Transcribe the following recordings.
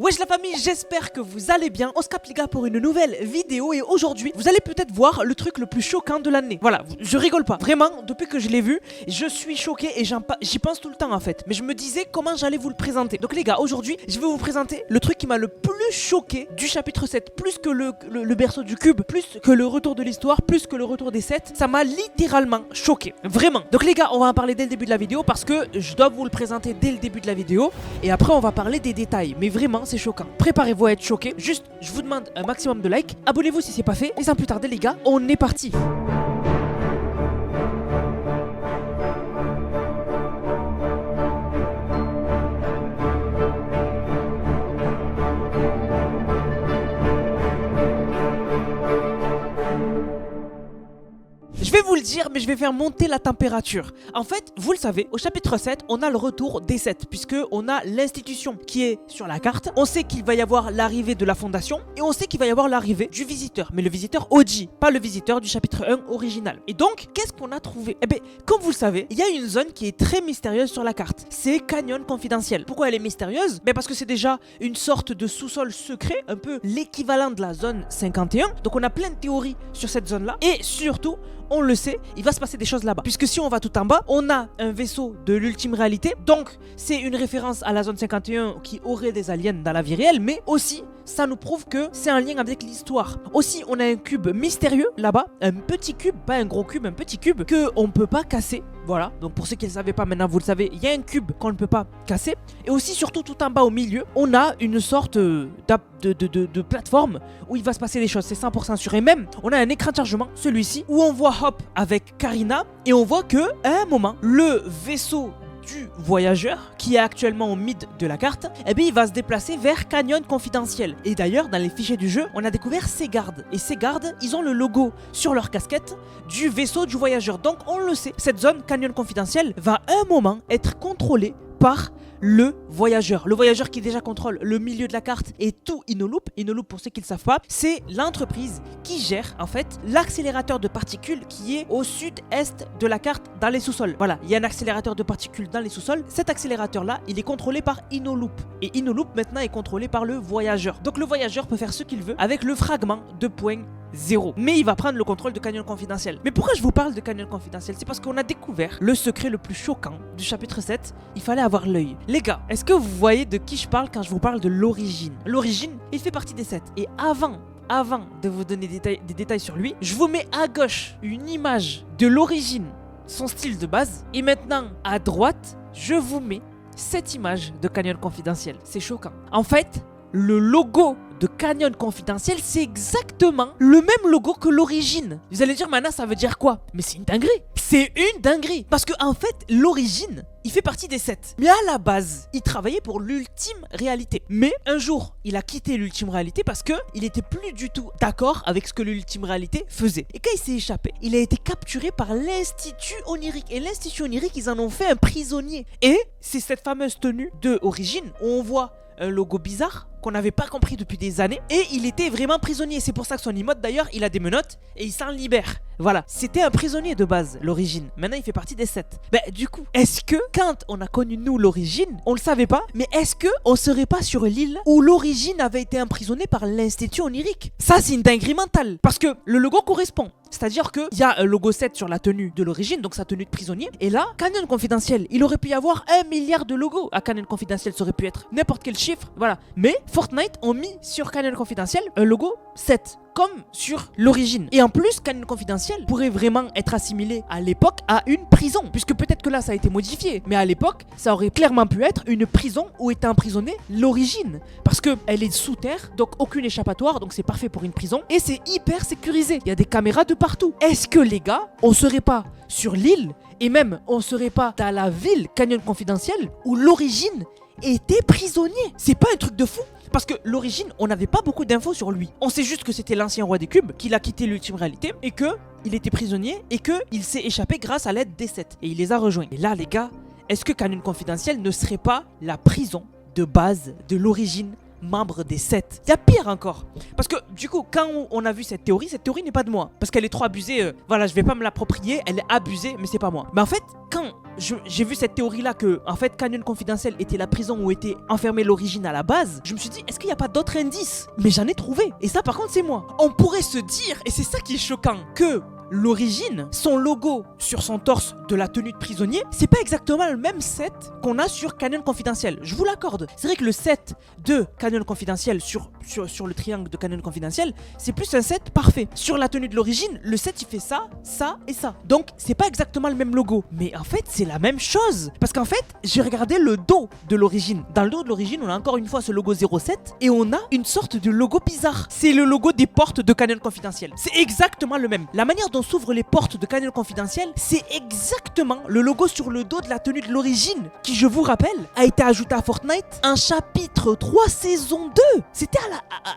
Wesh la famille, j'espère que vous allez bien. On se capte les gars pour une nouvelle vidéo et aujourd'hui vous allez peut-être voir le truc le plus choquant de l'année. Voilà, je rigole pas, vraiment depuis que je l'ai vu je suis choqué et j'y pense tout le temps en fait. Mais je me disais comment j'allais vous le présenter. Donc les gars, aujourd'hui je vais vous présenter le truc qui m'a le plus choqué du chapitre 7. Plus que le berceau du cube, plus que le retour de l'histoire, plus que le retour des 7. Ça m'a littéralement choqué, vraiment. Donc les gars, on va en parler dès le début de la vidéo parce que je dois vous le présenter dès le début de la vidéo. Et après on va parler des détails, mais vraiment c'est choquant. Préparez-vous à être choqués. Juste, je vous demande un maximum de likes. Abonnez-vous si c'est pas fait. Et sans plus tarder les gars, on est parti. Je vais vous le dire, mais je vais faire monter la température. En fait, vous le savez, au chapitre 7, on a le retour des 7, puisque on a l'institution qui est sur la carte. On sait qu'il va y avoir l'arrivée de la fondation, et on sait qu'il va y avoir l'arrivée du visiteur, mais le visiteur OG, pas le visiteur du chapitre 1 original. Et donc, qu'est-ce qu'on a trouvé? Eh bien, comme vous le savez, il y a une zone qui est très mystérieuse sur la carte. C'est Canyon Confidentiel. Pourquoi elle est mystérieuse? Parce que c'est déjà une sorte de sous-sol secret, un peu l'équivalent de la zone 51. Donc on a plein de théories sur cette zone-là, et surtout, on le sait, il va se passer des choses là-bas. Puisque si on va tout en bas, on a un vaisseau de l'ultime réalité. Donc, c'est une référence à la zone 51 qui aurait des aliens dans la vie réelle. Mais aussi, ça nous prouve que c'est un lien avec l'histoire. Aussi, on a un cube mystérieux là-bas. Un petit cube, pas un gros cube, un petit cube qu'on ne peut pas casser. Voilà, donc pour ceux qui ne le savaient pas, maintenant vous le savez, il y a un cube qu'on ne peut pas casser. Et aussi, surtout tout en bas au milieu, on a une sorte de plateforme où il va se passer des choses, c'est 100% sûr. Et même, on a un écran de chargement, celui-ci, où on voit Hop avec Karina. Et on voit que à un moment, le vaisseau du voyageur, qui est actuellement au mid de la carte, eh bien il va se déplacer vers Canyon Confidentiel. Et d'ailleurs, dans les fichiers du jeu, on a découvert ces gardes. Et ces gardes, ils ont le logo sur leur casquette du vaisseau du voyageur. Donc on le sait, cette zone Canyon Confidentiel va à un moment être contrôlée par le voyageur qui déjà contrôle le milieu de la carte et tout Inoloop. Inoloop, pour ceux qui ne le savent pas, c'est l'entreprise qui gère en fait l'accélérateur de particules qui est au sud-est de la carte dans les sous-sols. Voilà, il y a un accélérateur de particules dans les sous-sols. Cet accélérateur là, il est contrôlé par Inoloop. Et Inoloop maintenant est contrôlé par le voyageur. Donc le voyageur peut faire ce qu'il veut avec le fragment 2.0. Mais il va prendre le contrôle de Canyon Confidentiel. Mais pourquoi je vous parle de Canyon Confidentiel? C'est parce qu'on a découvert le secret le plus choquant du chapitre 7. Il fallait avoir l'œil. Les gars, est-ce que vous voyez de qui je parle quand je vous parle de l'origine? L'origine, il fait partie des 7. Et avant de vous donner des détails sur lui, je vous mets à gauche une image de l'origine, son style de base. Et maintenant, à droite, je vous mets cette image de Canyon Confidentiel. C'est choquant. En fait, le logo de Canyon Confidentiel, c'est exactement le même logo que l'origine. Vous allez dire, maintenant, ça veut dire quoi? Mais c'est une dinguerie. C'est une dinguerie. Parce que en fait, l'origine, il fait partie des 7. Mais à la base, il travaillait pour l'ultime réalité. Mais un jour, il a quitté l'ultime réalité parce que il était plus du tout d'accord avec ce que l'ultime réalité faisait. Et quand il s'est échappé, il a été capturé par l'Institut Onirique. Et l'Institut Onirique, ils en ont fait un prisonnier. Et c'est cette fameuse tenue de origine où on voit un logo bizarre qu'on n'avait pas compris depuis des années. Et il était vraiment prisonnier. C'est pour ça que son emote d'ailleurs, il a des menottes et il s'en libère. Voilà, c'était un prisonnier de base, l'origine. Maintenant, il fait partie des 7. Du coup, est-ce que quand on a connu nous l'origine, on le savait pas, mais est-ce que on serait pas sur l'île où l'origine avait été emprisonnée par l'Institut Onirique? Ça, c'est une dinguerie mentale. Parce que le logo correspond. C'est-à-dire qu'il y a un logo 7 sur la tenue de l'origine, donc sa tenue de prisonnier. Et là, Canyon Confidentiel, il aurait pu y avoir 1 milliard de logos. À Canyon Confidentiel, ça aurait pu être n'importe quel chiffre. Voilà. Mais Fortnite ont mis sur Canyon Confidentiel un logo 7. Comme sur l'origine. Et en plus, Canyon Confidentiel pourrait vraiment être assimilé à l'époque à une prison. Puisque peut-être que là, ça a été modifié. Mais à l'époque, ça aurait clairement pu être une prison où était emprisonnée l'origine. Parce qu'elle est sous terre, donc aucune échappatoire, donc c'est parfait pour une prison. Et c'est hyper sécurisé. Il y a des caméras de partout. Est-ce que les gars, on serait pas sur l'île et même on serait pas dans la ville Canyon Confidentiel où l'origine était prisonnier? C'est pas un truc de fou? Parce que l'origine, on n'avait pas beaucoup d'infos sur lui. On sait juste que c'était l'ancien roi des cubes, qu'il a quitté l'ultime réalité et que il était prisonnier et qu'il s'est échappé grâce à l'aide des 7. Et il les a rejoints. Et là, les gars, est-ce que Canyon Confidentiel ne serait pas la prison de base de l'origine membre des 7? Il y a pire encore. Parce que du coup, quand on a vu cette théorie n'est pas de moi. Parce qu'elle est trop abusée. Voilà, je vais pas me l'approprier. Elle est abusée, mais c'est pas moi. Mais en fait, quand j'ai vu cette théorie-là que, en fait, Canyon Confidentiel était la prison où était enfermée l'origine à la base, je me suis dit, est-ce qu'il n'y a pas d'autres indices? Mais j'en ai trouvé. Et ça, par contre, c'est moi. On pourrait se dire, et c'est ça qui est choquant, que l'origine, son logo sur son torse de la tenue de prisonnier, c'est pas exactement le même set qu'on a sur Canyon Confidentiel. Je vous l'accorde. C'est vrai que le set de Canyon Confidentiel sur le triangle de Canyon Confidentiel, c'est plus un set parfait. Sur la tenue de l'origine, le set il fait ça, ça et ça. Donc c'est pas exactement le même logo. Mais en fait, c'est la même chose. Parce qu'en fait, j'ai regardé le dos de l'origine. Dans le dos de l'origine, on a encore une fois ce logo 07 et on a une sorte de logo bizarre. C'est le logo des portes de Canyon Confidentiel. C'est exactement le même. La manière dont s'ouvrent les portes de Canyon Confidentiel, c'est exactement le logo sur le dos de la tenue de l'origine, qui, je vous rappelle, a été ajouté à Fortnite en chapitre 3 saison 2. C'était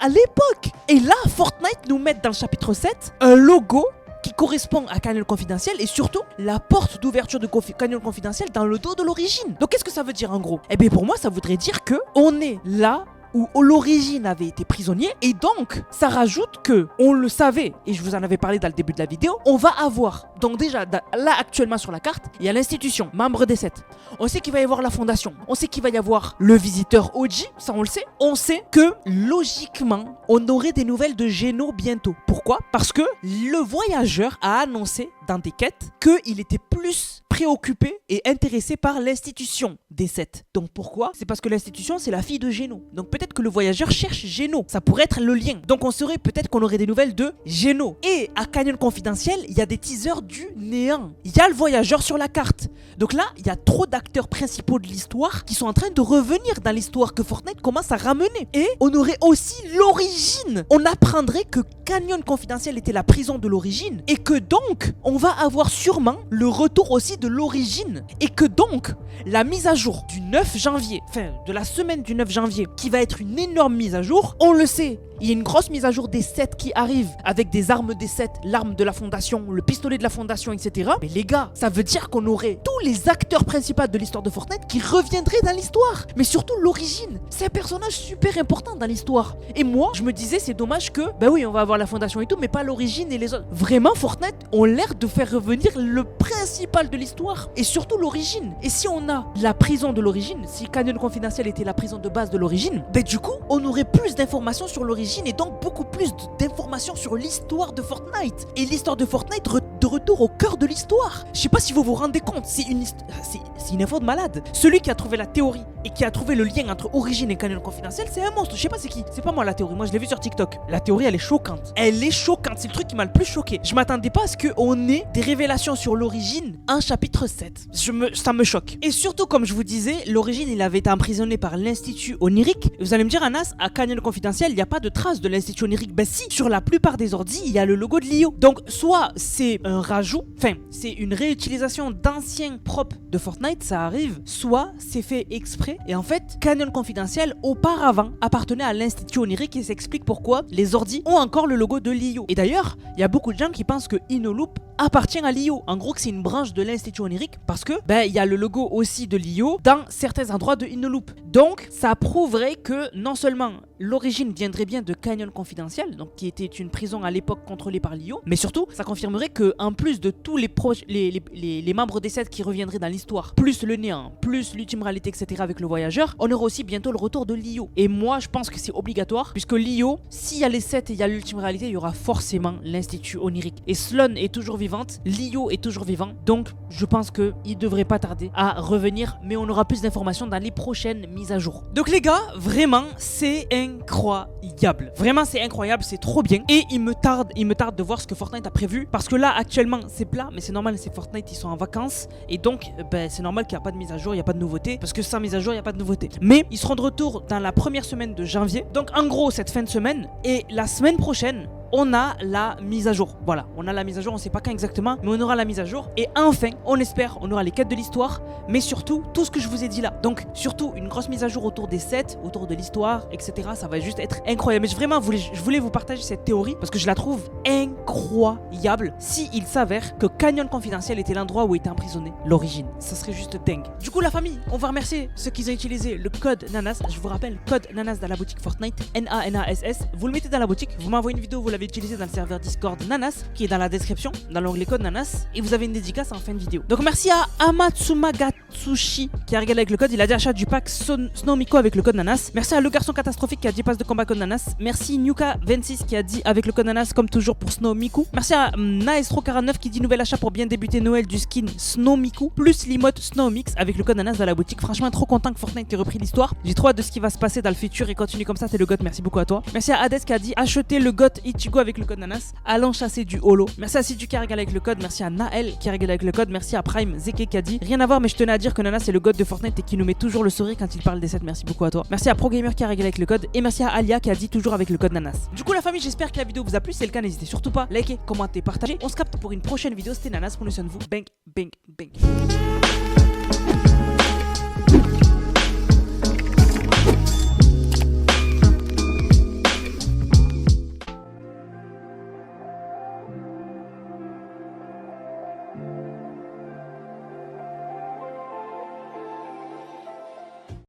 à l'époque. Et là, Fortnite nous met dans le chapitre 7 un logo qui correspond à Canyon Confidentiel et surtout la porte d'ouverture de Canyon Confidentiel dans le dos de l'origine. Donc qu'est-ce que ça veut dire en gros? Eh bien pour moi, ça voudrait dire que on est là où l'origine avait été prisonnier et donc ça rajoute que on le savait et je vous en avais parlé dans le début de la vidéo, on va avoir donc déjà là actuellement sur la carte il y a l'institution, membre des 7, on sait qu'il va y avoir la fondation, on sait qu'il va y avoir le visiteur OG, ça on le sait, on sait que logiquement on aurait des nouvelles de Geno bientôt. Pourquoi? Parce que le voyageur a annoncé dans des quêtes qu'il était plus préoccupé et intéressé par l'institution des 7. Donc pourquoi? C'est parce que l'institution c'est la fille de Geno. Donc peut-être que le voyageur cherche Geno. Ça pourrait être le lien. Donc on saurait peut-être qu'on aurait des nouvelles de Geno. Et à Canyon Confidentiel, il y a des teasers du néant. Il y a le voyageur sur la carte. Donc là, il y a trop d'acteurs principaux de l'histoire qui sont en train de revenir dans l'histoire que Fortnite commence à ramener. Et on aurait aussi l'origine. On apprendrait que Canyon Confidentiel était la prison de l'origine et que donc on va avoir sûrement le retour aussi de l'origine et que donc la mise à jour du 9 janvier, enfin de la semaine du 9 janvier qui va être une énorme mise à jour, on le sait, il y a une grosse mise à jour des 7 qui arrive avec des armes des 7, l'arme de la fondation, le pistolet de la fondation, etc. Mais les gars, ça veut dire qu'on aurait tous les acteurs principaux de l'histoire de Fortnite qui reviendraient dans l'histoire. Mais surtout l'origine, c'est un personnage super important dans l'histoire. Et moi, je me disais c'est dommage que, bah oui on va avoir la fondation et tout, mais pas l'origine et les autres. Vraiment Fortnite ont l'air de faire revenir le principal de l'histoire et surtout l'origine. Et si on a la prison de l'origine, si Canyon Confidentiel était la prison de base de l'origine, bah du coup on aurait plus d'informations sur l'origine et donc beaucoup plus d'informations sur l'histoire de Fortnite. Et l'histoire de Fortnite de retour au cœur de l'histoire. Je sais pas si vous vous rendez compte, c'est une info de malade. Celui qui a trouvé la théorie et qui a trouvé le lien entre origine et Canyon Confidentiel, c'est un monstre. Je sais pas c'est qui. C'est pas moi la théorie. Moi je l'ai vu sur TikTok. La théorie elle est choquante. Elle est choquante. C'est le truc qui m'a le plus choqué. Je m'attendais pas à ce qu'on ait des révélations sur l'origine en chapitre 7. Ça me choque. Et surtout comme je vous disais, l'origine il avait été emprisonné par l'Institut Onirique. Vous allez me dire Anas, à Canyon Confidentiel, il n'y a pas de trace de l'Institut Onirique. Ben si, sur la plupart des ordis, il y a le logo de Lio. Donc soit c'est un rajout, enfin c'est une réutilisation d'anciens props de Fortnite, ça arrive, soit c'est fait exprès. Et en fait, Canyon Confidentiel auparavant appartenait à l'Institut Onirique et s'explique pourquoi les ordis ont encore le logo de Lio. Et d'ailleurs, il y a beaucoup de gens qui pensent que Inoloop appartient à Lio. En gros, que c'est une branche de l'Institut Onirique parce que il y a le logo aussi de Lio dans certains endroits de Inoloop. Donc, ça prouverait que non seulement l'origine viendrait bien de Canyon Confidentiel, donc qui était une prison à l'époque contrôlée par Lio, mais surtout, ça confirmerait que en plus de tous les membres des 7 qui reviendraient dans l'histoire, plus le néant, plus l'ultime réalité, etc. avec le voyageur, on aura aussi bientôt le retour de Lio. Et moi, je pense que c'est obligatoire, puisque Lio, s'il y a les 7 et il y a l'ultime réalité, il y aura forcément l'Institut Onirique. Et Sloan est toujours vivante, Lio est toujours vivant, donc je pense qu'il devrait pas tarder à revenir, mais on aura plus d'informations dans les prochaines mises à jour. Donc les gars, vraiment, c'est incroyable. Vraiment, c'est incroyable, c'est trop bien. Et il me tarde de voir ce que Fortnite a prévu, parce que là, actuellement, c'est plat, mais c'est normal, c'est Fortnite, ils sont en vacances, et donc, c'est normal qu'il n'y a pas de mise à jour, il n'y a pas de nouveauté, parce que sans mise à jour, il n'y a pas de nouveauté. Mais ils seront de retour dans la première semaine de janvier, donc en gros, cette fin de semaine, et la semaine prochaine, on a la mise à jour. Voilà, on a la mise à jour, on sait pas quand exactement, mais on aura la mise à jour. Et enfin, on espère, on aura les quêtes de l'histoire, mais surtout, tout ce que je vous ai dit là. Donc, surtout, une grosse mise à jour autour des 7, autour de l'histoire, etc. Ça va juste être incroyable. Mais je voulais vous partager cette théorie, parce que je la trouve incroyable. Si il s'avère que Canyon Confidentiel était l'endroit où était emprisonné l'origine. Ça serait juste dingue. Du coup, la famille, on va remercier ceux qui ont utilisé le code NANAS. Je vous rappelle, code NANAS dans la boutique Fortnite, NANASS. Vous le mettez dans la boutique, vous m'envoyez une vidéo, vous l'avez pouvez utiliser dans le serveur Discord Nanas, qui est dans la description, dans l'onglet code Nanas, et vous avez une dédicace en fin de vidéo. Donc merci à Amatsumagatushi qui a regardé avec le code, il a dit achat du pack Snomiko avec le code Nanas. Merci à Le Garçon Catastrophique qui a dit passe de combat code Nanas. Merci Nuka26 qui a dit avec le code Nanas comme toujours pour Snomiku. Merci à Naestro49 qui dit nouvel achat pour bien débuter Noël du skin Snomiku plus l'emote Snowmix avec le code Nanas dans la boutique. Franchement trop content que Fortnite ait repris l'histoire. J'ai trop hâte de ce qui va se passer dans le futur et continue comme ça, t'es le GOAT, merci beaucoup à toi. Merci à Hades qui a dit acheter le GOAT Ichigo avec le code Nanas, allant chasser du holo. Merci à Sidu qui a régalé avec le code, merci à Naël qui a régalé avec le code, merci à Prime Zeke qui a dit rien à voir mais je tenais à dire que Nanas est le GOAT de Fortnite et qui nous met toujours le sourire quand il parle des sets, merci beaucoup à toi. Merci à ProGamer qui a régalé avec le code et merci à Alia qui a dit toujours avec le code Nanas. Du coup la famille, j'espère que la vidéo vous a plu, si c'est le cas n'hésitez surtout pas, likez, commentez, partagez. On se capte pour une prochaine vidéo, c'était Nanas, prenez soin de vous, bang bang bang.